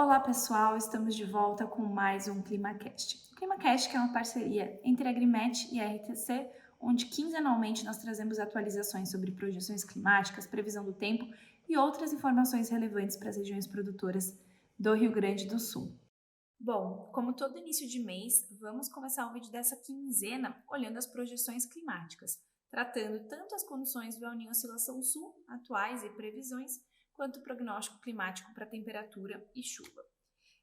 Olá pessoal, estamos de volta com mais um ClimaCast. O ClimaCast que é uma parceria entre a Agrimet e a RTC, onde quinzenalmente nós trazemos atualizações sobre projeções climáticas, previsão do tempo e outras informações relevantes para as regiões produtoras do Rio Grande do Sul. Bom, como todo início de mês, vamos começar o vídeo dessa quinzena olhando as projeções climáticas, tratando tanto as condições do El Niño Oscilação Sul, atuais e previsões, quanto o prognóstico climático para temperatura e chuva.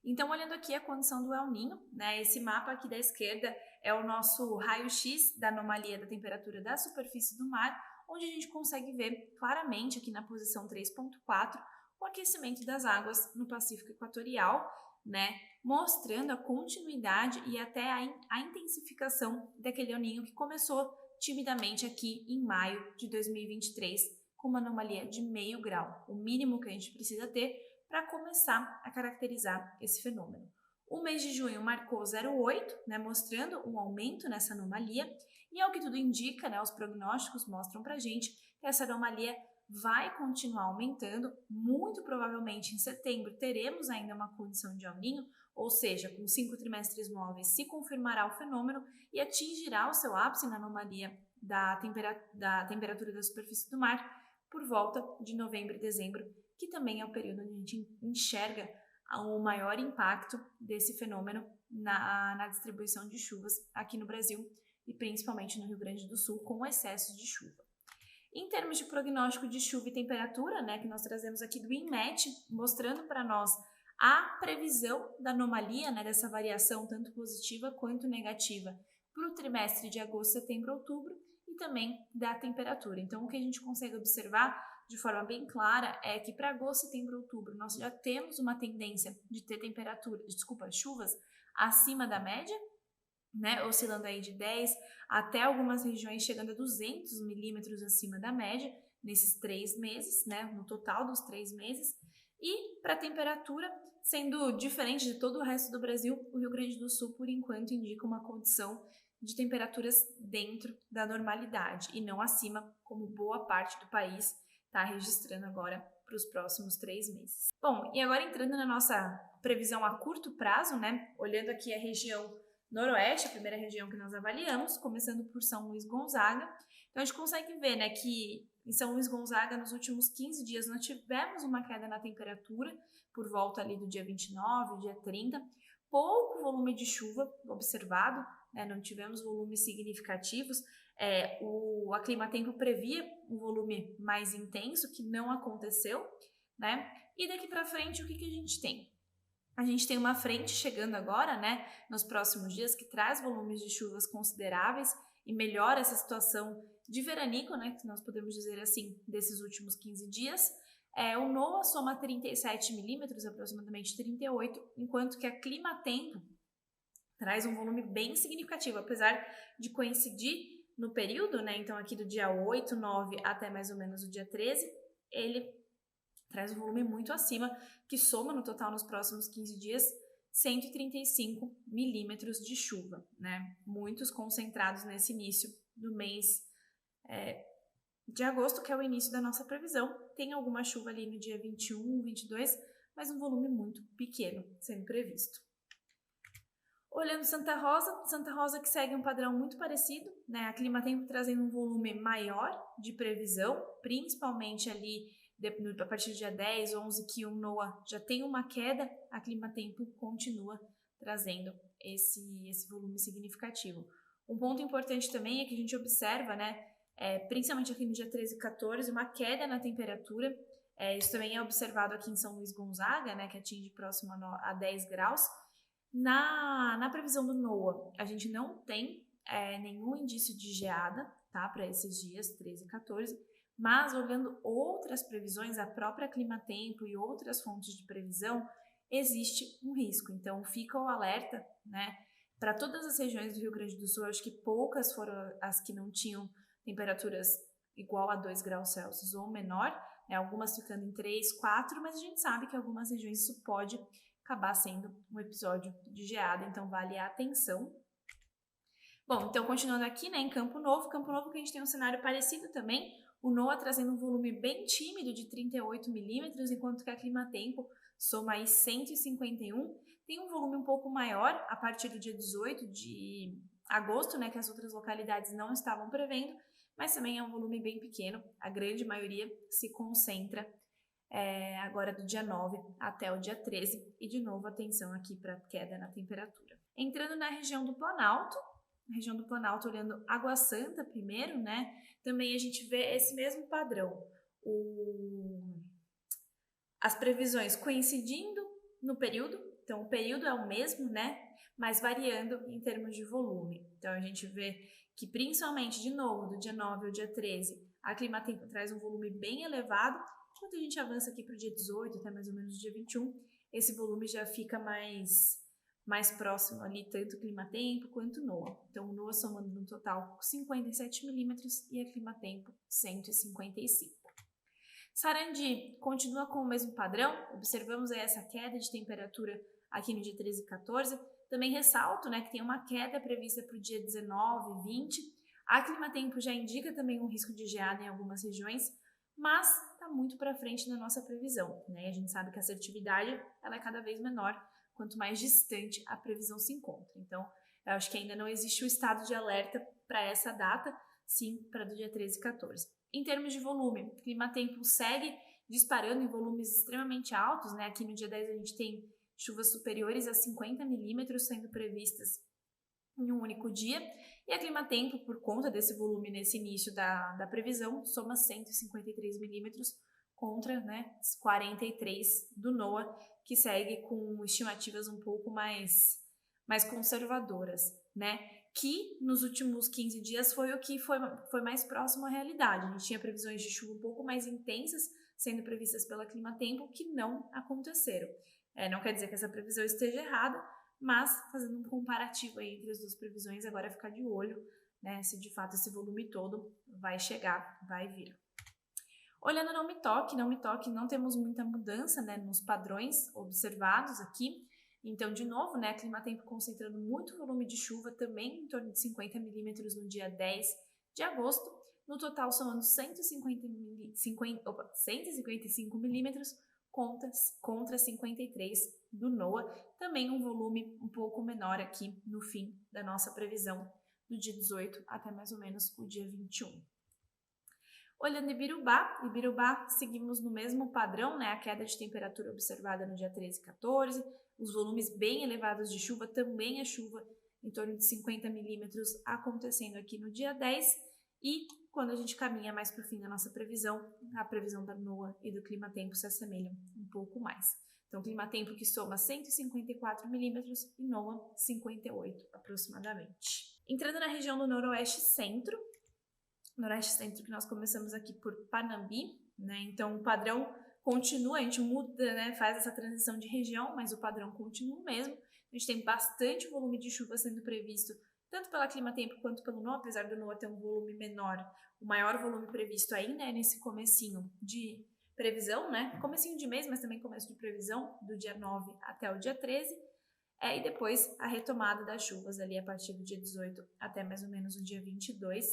Então, olhando aqui a condição do El Niño, né, esse mapa aqui da esquerda é o nosso raio-x da anomalia da temperatura da superfície do mar, onde a gente consegue ver claramente aqui na posição 3.4 o aquecimento das águas no Pacífico Equatorial, né, mostrando a continuidade e até a intensificação daquele El Niño que começou timidamente aqui em maio de 2023, com uma anomalia de 0,5 grau, o mínimo que a gente precisa ter para começar a caracterizar esse fenômeno. O mês de junho marcou 0,8, né, mostrando um aumento nessa anomalia, e ao que tudo indica, né, os prognósticos mostram para a gente que essa anomalia vai continuar aumentando. Muito provavelmente em setembro teremos ainda uma condição de El Niño, ou seja, com 5 trimestres móveis se confirmará o fenômeno e atingirá o seu ápice na anomalia da temperatura da superfície do mar por volta de novembro e dezembro, que também é o período onde a gente enxerga o maior impacto desse fenômeno na distribuição de chuvas aqui no Brasil e principalmente no Rio Grande do Sul, com excessos de chuva. Em termos de prognóstico de chuva e temperatura, né, que nós trazemos aqui do INMET, mostrando para nós a previsão da anomalia, né, dessa variação tanto positiva quanto negativa para o trimestre de agosto, setembro, outubro e também da temperatura. Então, o que a gente consegue observar de forma bem clara é que para agosto, setembro, outubro nós já temos uma tendência de ter chuvas acima da média, né, oscilando aí de 10 até algumas regiões chegando a 200 milímetros acima da média nesses 3 meses, né, no total dos 3 meses. E para a temperatura, sendo diferente de todo o resto do Brasil, o Rio Grande do Sul, por enquanto, indica uma condição de temperaturas dentro da normalidade e não acima, como boa parte do país está registrando agora para os próximos 3 meses. Bom, e agora entrando na nossa previsão a curto prazo, né, olhando aqui a região Noroeste, a primeira região que nós avaliamos, começando por São Luís Gonzaga. Então a gente consegue ver, né, que em São Luís Gonzaga, nos últimos 15 dias, nós tivemos uma queda na temperatura, por volta ali do dia 29, dia 30, pouco volume de chuva observado, né, não tivemos volumes significativos. A Climatempo previa um volume mais intenso, que não aconteceu, né? E daqui para frente, o que a gente tem? A gente tem uma frente chegando agora, né, nos próximos dias, que traz volumes de chuvas consideráveis e melhora essa situação de veranico, né, que nós podemos dizer assim, desses últimos 15 dias. O NOAA soma 37 milímetros, aproximadamente 38, enquanto que a Climatempo traz um volume bem significativo, apesar de coincidir no período, né, então aqui do dia 8, 9 até mais ou menos o dia 13, ele traz um volume muito acima, que soma no total nos próximos 15 dias 135 milímetros de chuva, né? Muitos concentrados nesse início do mês de agosto, que é o início da nossa previsão. Tem alguma chuva ali no dia 21, 22, mas um volume muito pequeno sendo previsto. Olhando Santa Rosa que segue um padrão muito parecido, né? A Climatempo trazendo um volume maior de previsão, principalmente ali a partir do dia 10, 11, que o NOAA já tem uma queda, a Climatempo continua trazendo esse volume significativo. Um ponto importante também é que a gente observa, né, principalmente aqui no dia 13 e 14, uma queda na temperatura. Isso também é observado aqui em São Luís Gonzaga, né, que atinge próximo a 10 graus. Na previsão do NOAA, a gente não tem nenhum indício de geada, tá, para esses dias 13 e 14, mas olhando outras previsões, a própria Climatempo e outras fontes de previsão, existe um risco. Então fica o alerta, né, para todas as regiões do Rio Grande do Sul. Acho que poucas foram as que não tinham temperaturas igual a 2 graus Celsius ou menor, né, algumas ficando em 3, 4, mas a gente sabe que em algumas regiões isso pode acabar sendo um episódio de geada, então vale a atenção. Bom, então continuando aqui, né, em Campo Novo que a gente tem um cenário parecido também, o NOAA trazendo um volume bem tímido de 38 milímetros, enquanto que a Climatempo soma aí 151, tem um volume um pouco maior a partir do dia 18 de agosto, né, que as outras localidades não estavam prevendo, mas também é um volume bem pequeno, a grande maioria se concentra agora do dia 9 até o dia 13, e de novo atenção aqui para queda na temperatura. Entrando na região do Planalto, olhando Água Santa primeiro, né, também a gente vê esse mesmo padrão, as previsões coincidindo no período, então o período é o mesmo, né, mas variando em termos de volume. Então a gente vê que principalmente, de novo, do dia 9 ao dia 13, a Climatempo traz um volume bem elevado. Quando a gente avança aqui para o dia 18, até mais ou menos o dia 21, esse volume já fica mais próximo ali, tanto Climatempo quanto NOAA. Então, o NOAA somando no total 57 milímetros e a Climatempo 155. Sarandi continua com o mesmo padrão, observamos aí essa queda de temperatura aqui no dia 13 e 14. Também ressalto, né, que tem uma queda prevista para o dia 19 e 20. A Climatempo já indica também um risco de geada em algumas regiões, mas está muito para frente na nossa previsão, né? A gente sabe que a assertividade ela é cada vez menor quanto mais distante a previsão se encontra. Então, eu acho que ainda não existe o estado de alerta para essa data, sim, para do dia 13 e 14. Em termos de volume, o Climatempo segue disparando em volumes extremamente altos, né? Aqui no dia 10 a gente tem chuvas superiores a 50 milímetros sendo previstas em um único dia, e a Climatempo, por conta desse volume nesse início da previsão, soma 153 milímetros contra, né, 43 do NOAA, que segue com estimativas um pouco mais conservadoras, né, que nos últimos 15 dias foi o que foi mais próximo à realidade. A gente tinha previsões de chuva um pouco mais intensas sendo previstas pela Climatempo que não aconteceram. Não quer dizer que essa previsão esteja errada, mas fazendo um comparativo aí entre as duas previsões, agora é ficar de olho, né, se de fato esse volume todo vai chegar, vai vir. Olhando Não Me Toque, não temos muita mudança, né, nos padrões observados aqui. Então, de novo, né, Climatempo concentrando muito volume de chuva, também em torno de 50 milímetros no dia 10 de agosto, no total somando 155 milímetros contra 53 do NOAA, também um volume um pouco menor aqui no fim da nossa previsão do dia 18 até mais ou menos o dia 21. Olhando Ibirubá, seguimos no mesmo padrão, né? A queda de temperatura observada no dia 13 e 14, os volumes bem elevados de chuva, também a chuva em torno de 50 milímetros acontecendo aqui no dia 10, e quando a gente caminha mais para o fim da nossa previsão, a previsão da NOAA e do Climatempo se assemelham um pouco mais. Então, Climatempo que soma 154 milímetros e NOAA 58 aproximadamente. Entrando na região do Noroeste Centro que nós começamos aqui por Panambi, né? Então o padrão continua, a gente muda, né? Faz essa transição de região, mas o padrão continua o mesmo. A gente tem bastante volume de chuva sendo previsto, tanto pela Climatempo quanto pelo NOAA, apesar do NOAA ter um volume menor, o maior volume previsto aí, né? Nesse comecinho de previsão, né? Comecinho de mês, mas também começo de previsão, do dia 9 até o dia 13. E depois a retomada das chuvas ali a partir do dia 18 até mais ou menos o dia 22,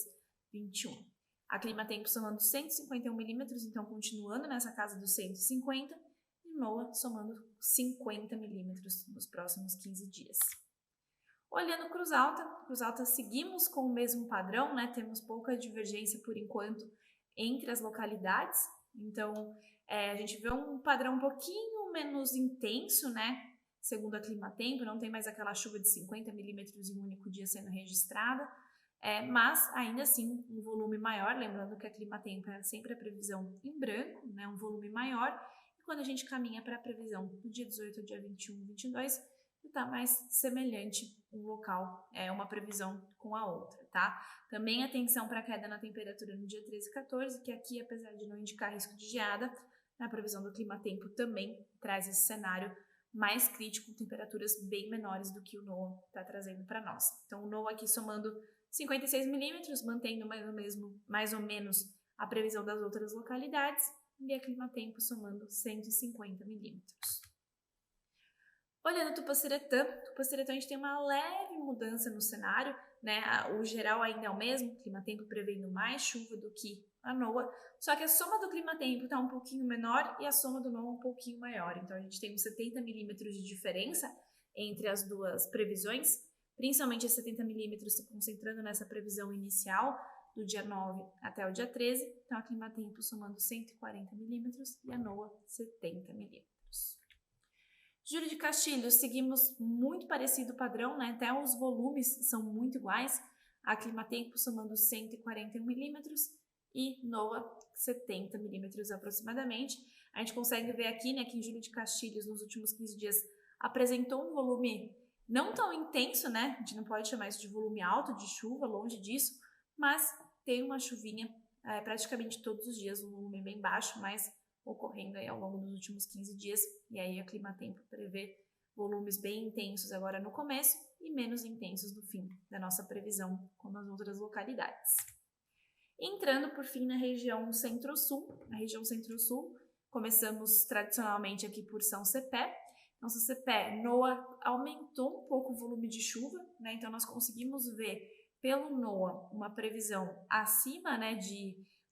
21. A Climatempo somando 151 milímetros, então continuando nessa casa dos 150, e NOAA somando 50 milímetros nos próximos 15 dias. Olhando Cruz Alta seguimos com o mesmo padrão, né? Temos pouca divergência por enquanto entre as localidades, então a gente vê um padrão um pouquinho menos intenso, né? Segundo a Climatempo, não tem mais aquela chuva de 50 milímetros em um único dia sendo registrada, mas ainda assim um volume maior, lembrando que a Climatempo é sempre a previsão em branco, né, um volume maior, e quando a gente caminha para a previsão do dia 18 ao dia 21, 22, está mais semelhante um local, uma previsão com a outra, tá? Também atenção para a queda na temperatura no dia 13 e 14, que aqui, apesar de não indicar risco de geada, na previsão do Climatempo também traz esse cenário mais crítico, com temperaturas bem menores do que o NOAA está trazendo para nós. Então, o NOAA aqui somando 56 milímetros, mantendo mais ou menos a previsão das outras localidades, e a Climatempo somando 150 milímetros. Olhando Tupaciretã, a gente tem uma leve mudança no cenário, né? O geral ainda é o mesmo, o clima-tempo prevendo mais chuva do que a NOAA, só que a soma do clima-tempo está um pouquinho menor e a soma do NOAA um pouquinho maior. Então a gente tem uns 70 milímetros de diferença entre as duas previsões, principalmente esses 70 milímetros se concentrando nessa previsão inicial do dia 9 até o dia 13. Então a clima-tempo somando 140 milímetros e a NOAA 70 milímetros. Júlio de Castilhos, seguimos muito parecido o padrão, né? Até os volumes são muito iguais. A clima-tempo somando 141 milímetros e NOAA 70 milímetros aproximadamente. A gente consegue ver aqui, né, que em Júlio de Castilhos, nos últimos 15 dias, apresentou um volume não tão intenso, né? A gente não pode chamar isso de volume alto de chuva, longe disso, mas tem uma chuvinha praticamente todos os dias, um volume bem baixo, mas ocorrendo aí ao longo dos últimos 15 dias, e aí a Climatempo prevê volumes bem intensos agora no começo e menos intensos no fim da nossa previsão, como as outras localidades. Entrando por fim na região Centro-Sul, começamos tradicionalmente aqui por São Cepé. Então, São Cepé, NOAA aumentou um pouco o volume de chuva, né? Então nós conseguimos ver pelo NOAA uma previsão acima, né,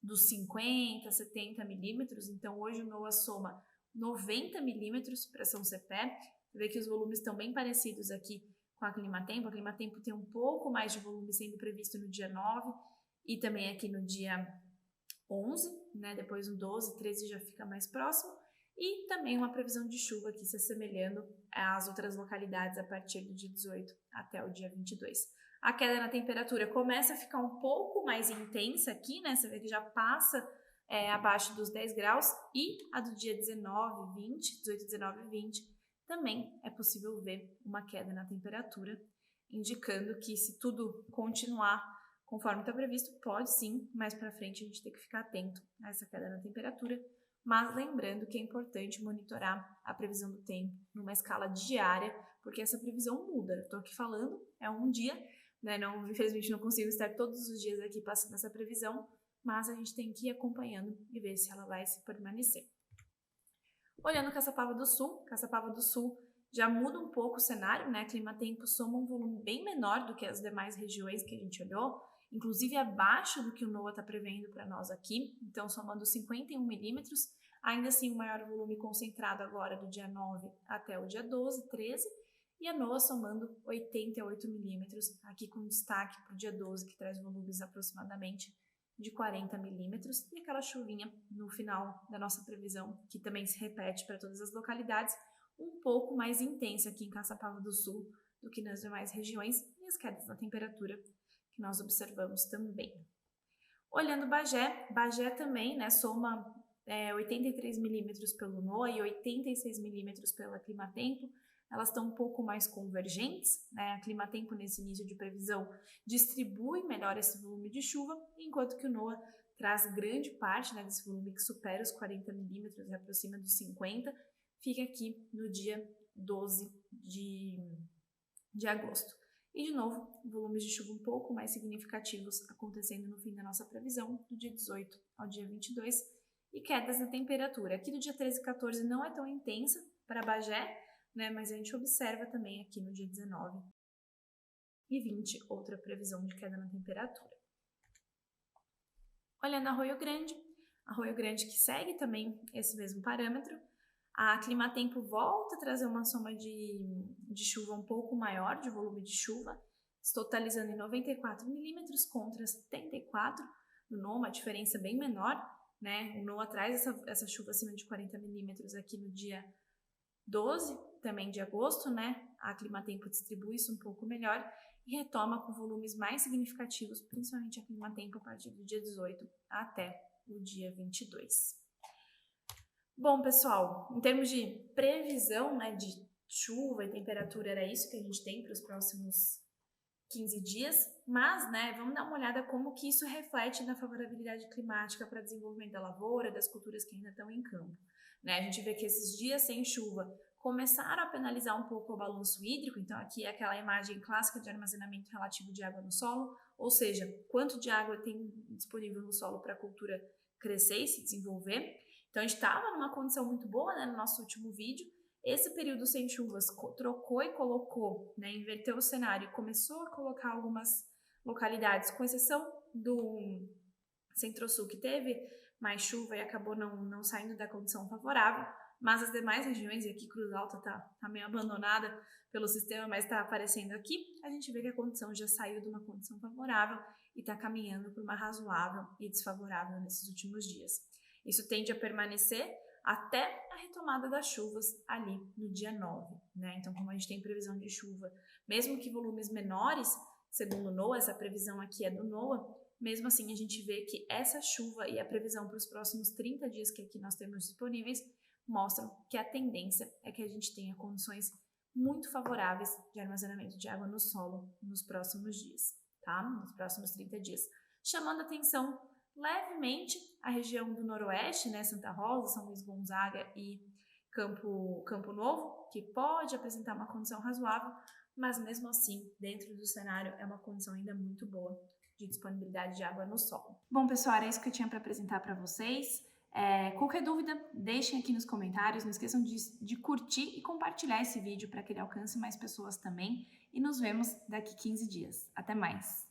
dos 50, 70 milímetros. Então hoje o NOAA soma 90 milímetros para São Cepé. Você vê que os volumes estão bem parecidos aqui com a Climatempo. A Climatempo tem um pouco mais de volume sendo previsto no dia 9 e também aqui no dia 11, né? Depois no 12, 13 já fica mais próximo. E também uma previsão de chuva aqui se assemelhando às outras localidades a partir do dia 18 até o dia 22. A queda na temperatura começa a ficar um pouco mais intensa aqui, né? Você vê que já passa abaixo dos 10 graus. E a do dia 19, 20, 18, 19 e 20, também é possível ver uma queda na temperatura, indicando que se tudo continuar conforme está previsto, pode sim, mais para frente a gente tem que ficar atento a essa queda na temperatura. Mas lembrando que é importante monitorar a previsão do tempo numa escala diária, porque essa previsão muda. Eu estou aqui falando, é um dia, né? Não, infelizmente não consigo estar todos os dias aqui passando essa previsão, mas a gente tem que ir acompanhando e ver se ela vai se permanecer. Olhando Caçapava do Sul já muda um pouco o cenário, né? Climatempo soma um volume bem menor do que as demais regiões que a gente olhou, inclusive abaixo do que o NOAA está prevendo para nós aqui, então somando 51 milímetros, ainda assim o maior volume concentrado agora do dia 9 até o dia 12, 13, e a NOAA somando 88 milímetros, aqui com destaque para o dia 12, que traz volumes aproximadamente de 40 milímetros, e aquela chuvinha no final da nossa previsão, que também se repete para todas as localidades, um pouco mais intensa aqui em Caçapava do Sul do que nas demais regiões, e as quedas na temperatura que nós observamos também. Olhando Bagé também, né, soma 83 milímetros pelo NOAA e 86 milímetros pela Climatempo. Elas estão um pouco mais convergentes, né? A Climatempo nesse início de previsão distribui melhor esse volume de chuva, enquanto que o NOAA traz grande parte, né, desse volume que supera os 40 milímetros e aproxima dos 50, fica aqui no dia 12 de agosto. E, de novo, volumes de chuva um pouco mais significativos acontecendo no fim da nossa previsão, do dia 18 ao dia 22, e quedas na temperatura. Aqui do dia 13 e 14 não é tão intensa para Bagé, né, mas a gente observa também aqui no dia 19 e 20 outra previsão de queda na temperatura. Olhando Arroio Grande que segue também esse mesmo parâmetro, a Climatempo volta a trazer uma soma de chuva um pouco maior, de volume de chuva, totalizando em 94 milímetros contra 74 no NOAA, uma diferença bem menor, né? O NOAA traz essa chuva acima de 40 milímetros aqui no dia 12, também de agosto, né? A Climatempo distribui isso um pouco melhor e retoma com volumes mais significativos, principalmente a Climatempo a partir do dia 18 até o dia 22. Bom, pessoal, em termos de previsão, né, de chuva e temperatura, era isso que a gente tem para os próximos 15 dias, mas, né, vamos dar uma olhada como que isso reflete na favorabilidade climática para desenvolvimento da lavoura, das culturas que ainda estão em campo. Né? A gente vê que esses dias sem chuva começaram a penalizar um pouco o balanço hídrico, então aqui é aquela imagem clássica de armazenamento relativo de água no solo, ou seja, quanto de água tem disponível no solo para a cultura crescer e se desenvolver. Então a gente estava numa condição muito boa, né, no nosso último vídeo, Esse período sem chuvas trocou e colocou, né, inverteu o cenário e começou a colocar algumas localidades, com exceção do Centro-Sul, que teve mais chuva e acabou não saindo da condição favorável, mas as demais regiões, e aqui Cruz Alta tá meio abandonada pelo sistema, mas está aparecendo aqui, a gente vê que a condição já saiu de uma condição favorável e está caminhando para uma razoável e desfavorável nesses últimos dias. Isso tende a permanecer até a retomada das chuvas ali no dia 9, né? Então, como a gente tem previsão de chuva, mesmo que volumes menores, segundo o NOAA, essa previsão aqui é do NOAA, mesmo assim a gente vê que essa chuva e a previsão para os próximos 30 dias que aqui nós temos disponíveis mostram que a tendência é que a gente tenha condições muito favoráveis de armazenamento de água no solo nos próximos dias, tá? Nos próximos 30 dias. Chamando atenção levemente a região do noroeste, né? Santa Rosa, São Luís Gonzaga e Campo Novo, que pode apresentar uma condição razoável, mas mesmo assim, dentro do cenário, é uma condição ainda muito boa de disponibilidade de água no solo. Bom, pessoal, era isso que eu tinha para apresentar para vocês. Qualquer dúvida, deixem aqui nos comentários. Não esqueçam de curtir e compartilhar esse vídeo para que ele alcance mais pessoas também. E nos vemos daqui 15 dias. Até mais!